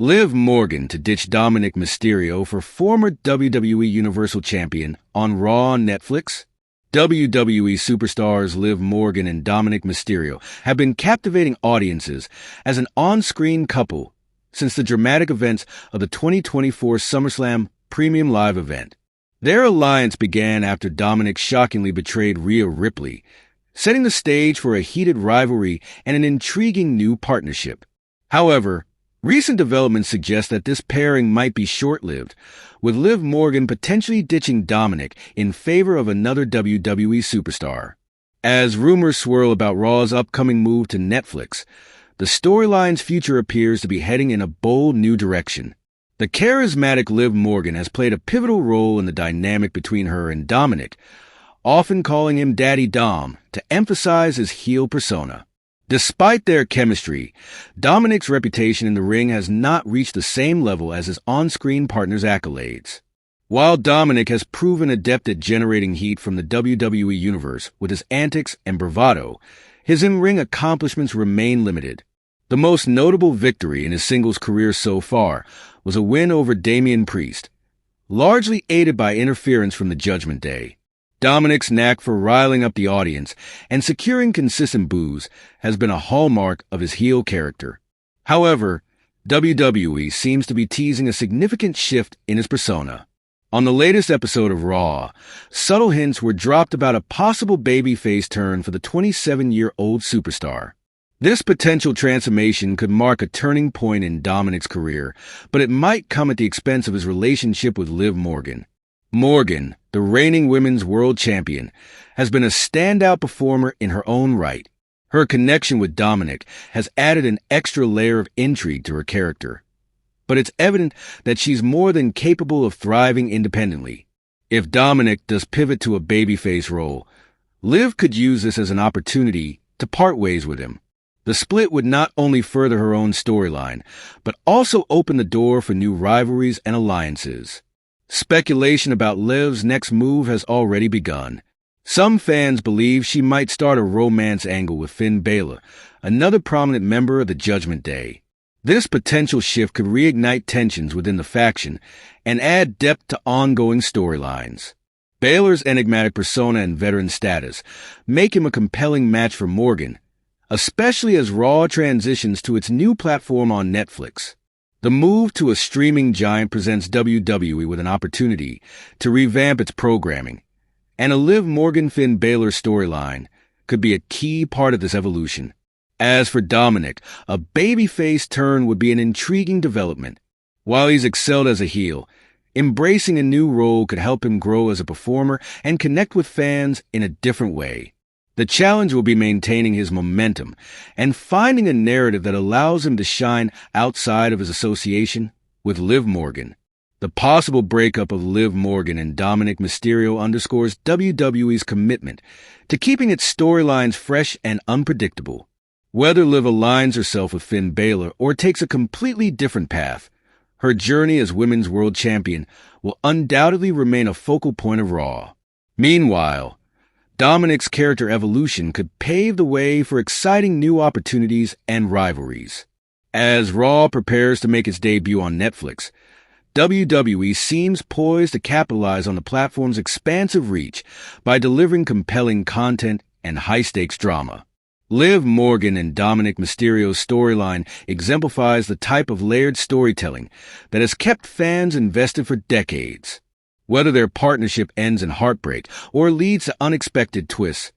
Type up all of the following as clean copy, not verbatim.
Liv Morgan to ditch Dominik Mysterio for former WWE Universal Champion on Raw on Netflix. WWE superstars Liv Morgan and Dominik Mysterio have been captivating audiences as an on-screen couple since the dramatic events of the 2024 SummerSlam Premium Live event. Their alliance began after Dominik shockingly betrayed Rhea Ripley, setting the stage for a heated rivalry and an intriguing new partnership. However, recent developments suggest that this pairing might be short-lived, with Liv Morgan potentially ditching Dominik in favor of another WWE superstar. As rumors swirl about Raw's upcoming move to Netflix, the storyline's future appears to be heading in a bold new direction. The charismatic Liv Morgan has played a pivotal role in the dynamic between her and Dominik, often calling him Daddy Dom to emphasize his heel persona. Despite their chemistry, Dominik's reputation in the ring has not reached the same level as his on-screen partner's accolades. While Dominik has proven adept at generating heat from the WWE Universe with his antics and bravado, his in-ring accomplishments remain limited. The most notable victory in his singles career so far was a win over Damian Priest, largely aided by interference from the Judgment Day. Dominik's knack for riling up the audience and securing consistent boos has been a hallmark of his heel character. However, WWE seems to be teasing a significant shift in his persona. On the latest episode of Raw, subtle hints were dropped about a possible babyface turn for the 27-year-old superstar. This potential transformation could mark a turning point in Dominik's career, but it might come at the expense of his relationship with Liv Morgan. Morgan, the reigning women's world champion, has been a standout performer in her own right. Her connection with Dominik has added an extra layer of intrigue to her character. But it's evident that she's more than capable of thriving independently. If Dominik does pivot to a babyface role, Liv could use this as an opportunity to part ways with him. The split would not only further her own storyline, but also open the door for new rivalries and alliances. Speculation about Liv's next move has already begun. Some fans believe she might start a romance angle with Finn Balor, another prominent member of the Judgment Day. This potential shift could reignite tensions within the faction and add depth to ongoing storylines. Balor's enigmatic persona and veteran status make him a compelling match for Morgan, especially as Raw transitions to its new platform on Netflix. The move to a streaming giant presents WWE with an opportunity to revamp its programming, and a Liv Morgan-Finn Balor storyline could be a key part of this evolution. As for Dominik, a babyface turn would be an intriguing development. While he's excelled as a heel, embracing a new role could help him grow as a performer and connect with fans in a different way. The challenge will be maintaining his momentum and finding a narrative that allows him to shine outside of his association with Liv Morgan. The possible breakup of Liv Morgan and Dominik Mysterio underscores WWE's commitment to keeping its storylines fresh and unpredictable. Whether Liv aligns herself with Finn Balor or takes a completely different path, her journey as Women's World Champion will undoubtedly remain a focal point of Raw. Meanwhile, Dominik's character evolution could pave the way for exciting new opportunities and rivalries. As Raw prepares to make its debut on Netflix, WWE seems poised to capitalize on the platform's expansive reach by delivering compelling content and high-stakes drama. Liv Morgan and Dominik Mysterio's storyline exemplifies the type of layered storytelling that has kept fans invested for decades. Whether their partnership ends in heartbreak or leads to unexpected twists,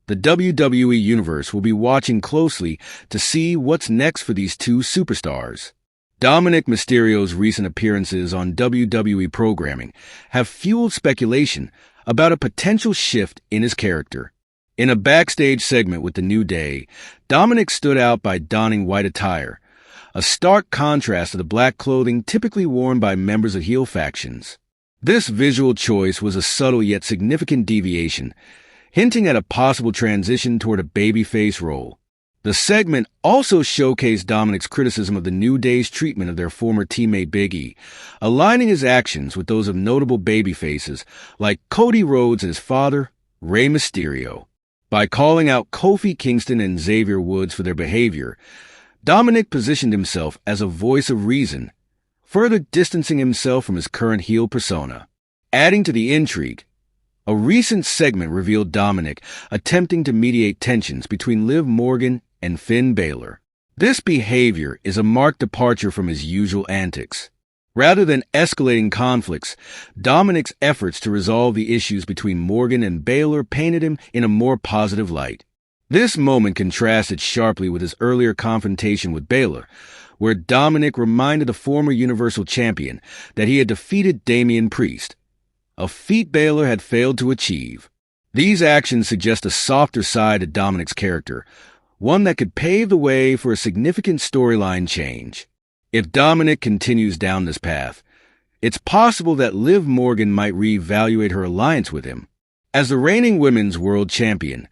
the WWE Universe will be watching closely to see what's next for these two superstars. Dominik Mysterio's recent appearances on WWE programming have fueled speculation about a potential shift in his character. In a backstage segment with The New Day, Dominik stood out by donning white attire, a stark contrast to the black clothing typically worn by members of heel factions. This visual choice was a subtle yet significant deviation, hinting at a possible transition toward a babyface role. The segment also showcased Dominik's criticism of the New Day's treatment of their former teammate Big E, aligning his actions with those of notable babyfaces like Cody Rhodes and his father, Rey Mysterio. By calling out Kofi Kingston and Xavier Woods for their behavior, Dominik positioned himself as a voice of reason, further distancing himself from his current heel persona. Adding to the intrigue, a recent segment revealed Dominik attempting to mediate tensions between Liv Morgan and Finn Balor. This behavior is a marked departure from his usual antics. Rather than escalating conflicts, Dominik's efforts to resolve the issues between Morgan and Balor painted him in a more positive light. This moment contrasted sharply with his earlier confrontation with Balor, where Dominik reminded the former Universal Champion that he had defeated Damian Priest, a feat Balor had failed to achieve. These actions suggest a softer side to Dominik's character, one that could pave the way for a significant storyline change. If Dominik continues down this path, it's possible that Liv Morgan might reevaluate her alliance with him. As the reigning women's world champion,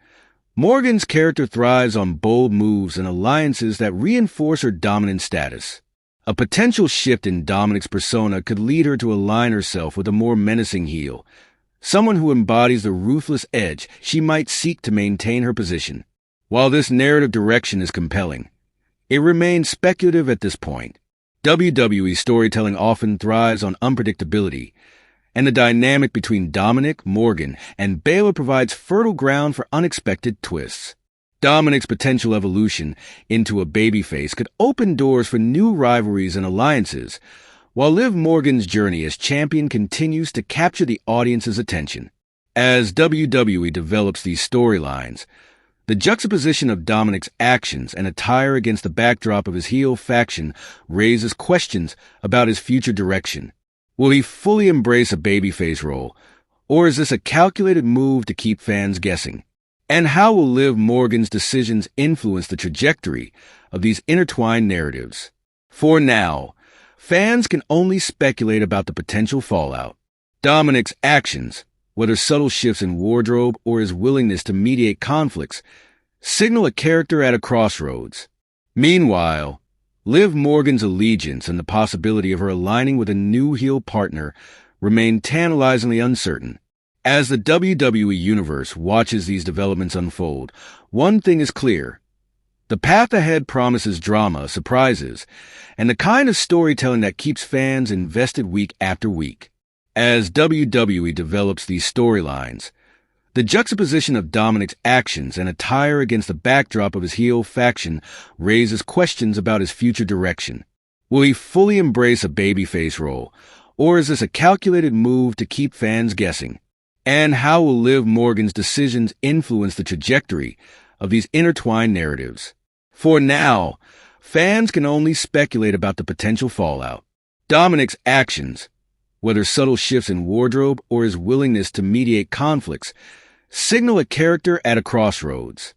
Morgan's character thrives on bold moves and alliances that reinforce her dominant status. A potential shift in Dominik's persona could lead her to align herself with a more menacing heel, someone who embodies the ruthless edge she might seek to maintain her position. While this narrative direction is compelling, it remains speculative at this point. WWE storytelling often thrives on unpredictability, and the dynamic between Dominik, Morgan, and Balor provides fertile ground for unexpected twists. Dominik's potential evolution into a babyface could open doors for new rivalries and alliances, while Liv Morgan's journey as champion continues to capture the audience's attention. As WWE develops these storylines, the juxtaposition of Dominik's actions and attire against the backdrop of his heel faction raises questions about his future direction. Will he fully embrace a babyface role, or is this a calculated move to keep fans guessing? And how will Liv Morgan's decisions influence the trajectory of these intertwined narratives? For now, fans can only speculate about the potential fallout. Dominik's actions, whether subtle shifts in wardrobe or his willingness to mediate conflicts, signal a character at a crossroads. Meanwhile, Liv Morgan's allegiance and the possibility of her aligning with a new heel partner remain tantalizingly uncertain. As the WWE Universe watches these developments unfold, one thing is clear. The path ahead promises drama, surprises, and the kind of storytelling that keeps fans invested week after week. As WWE develops these storylines, the juxtaposition of Dominik's actions and attire against the backdrop of his heel faction raises questions about his future direction. Will he fully embrace a babyface role, or is this a calculated move to keep fans guessing? And how will Liv Morgan's decisions influence the trajectory of these intertwined narratives? For now, fans can only speculate about the potential fallout. Dominik's actions, whether subtle shifts in wardrobe or his willingness to mediate conflicts, signal a character at a crossroads.